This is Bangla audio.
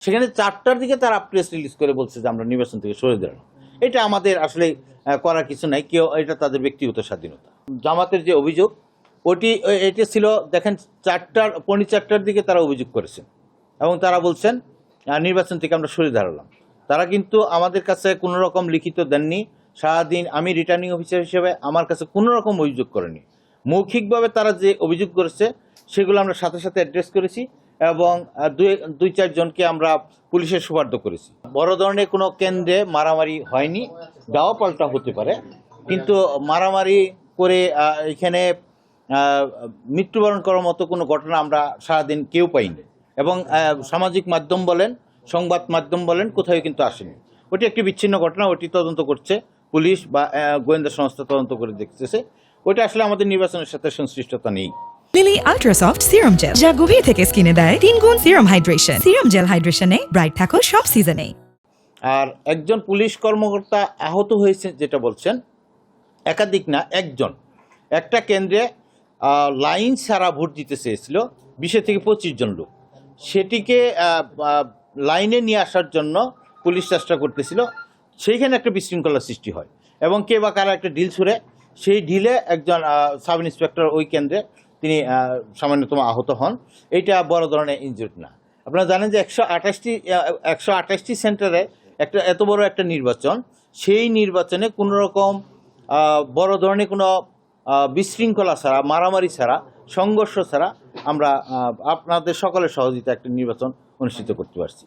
সেখানে 4টার দিকে তারা প্রেস রিলিজ করে বলছে যে আমরা নির্বাচন থেকে সরে দাঁড়ানো। এটা আমাদের আসলে করার কিছু নাই, কেউ এটা তাদের ব্যক্তিগত স্বাধীনতা। জামাতের যে অভিযোগ এটা ছিল, দেখেন 4টার দিকে তারা অভিযোগ করেছেন এবং তারা বলছেন নির্বাচন থেকে আমরা সরে দাঁড়ালাম। তারা কিন্তু আমাদের কাছে কোনো রকম লিখিত দেননি। সারাদিন আমি রিটার্নিং অফিসার হিসেবে আমার কাছে কোনো রকম অভিযোগ করেনি। মৌখিকভাবে তারা যে অভিযোগ করেছে সেগুলো আমরা সাথে সাথে অ্যাড্রেস করেছি এবং দুই চারজনকে আমরা পুলিশের সুপার্দ করেছি। বড় ধরনের কোনো কেন্দ্রে মারামারি হয়নি, দাওয়া পাল্টা হতে পারে, কিন্তু মারামারি করে এখানে মৃত্যুবরণ করার মতো কোনো ঘটনা আমরা সারাদিন কেউ পাইনি এবং সামাজিক মাধ্যম বলেন, সংবাদ মাধ্যম বলেন, কোথাও কিন্তু আসেনি। ওটি একটি বিচ্ছিন্ন ঘটনা, ওটি তদন্ত করছে পুলিশ বা গোয়েন্দা সংস্থা তদন্ত করে দেখতেছে। ওটা আসলে আমাদের নির্বাচনের সাথে সংশ্লিষ্টতা নেই। লিলি আল্ট্রাসফট সিরাম জেল, যা গভীর থেকে স্কিনে দেয় 3 গুণ সিরাম হাইড্রেশন। সিরাম জেল হাইড্রেশনে ব্রাইট থাকো সব সিজনে। আর একজন পুলিশ কর্মকর্তা আহত হয়েছে যেটা বলছেন, একাধিক না, একজন। একটা কেন্দ্রে লাইন ছাড়া ভোট দিতে চেয়েছিল 20 থেকে 25 জন লোক। সেটিকে লাইনে নিয়ে আসার জন্য পুলিশ চেষ্টা করতেছিল, সেইখানে একটা বিশৃঙ্খলা সৃষ্টি হয় এবং কে বা কারা একটা ঢিল ছুঁড়ে, সেই ঢিলে একজন সাব ইন্সপেক্টর ওই কেন্দ্রে তিনি সামান্যতম আহত হন। এইটা বড় ধরনের ইনজুরি না। আপনারা জানেন যে 128টি সেন্টারে একটা এত বড় একটা নির্বাচন, সেই নির্বাচনে কোনো রকম বড় ধরনের কোনো বিশৃঙ্খলা ছাড়া, মারামারি ছাড়া, সংঘর্ষ ছাড়া আমরা আপনাদের সকলের সহযোগিতা একটা নির্বাচন অনুষ্ঠিত করতে পারছি।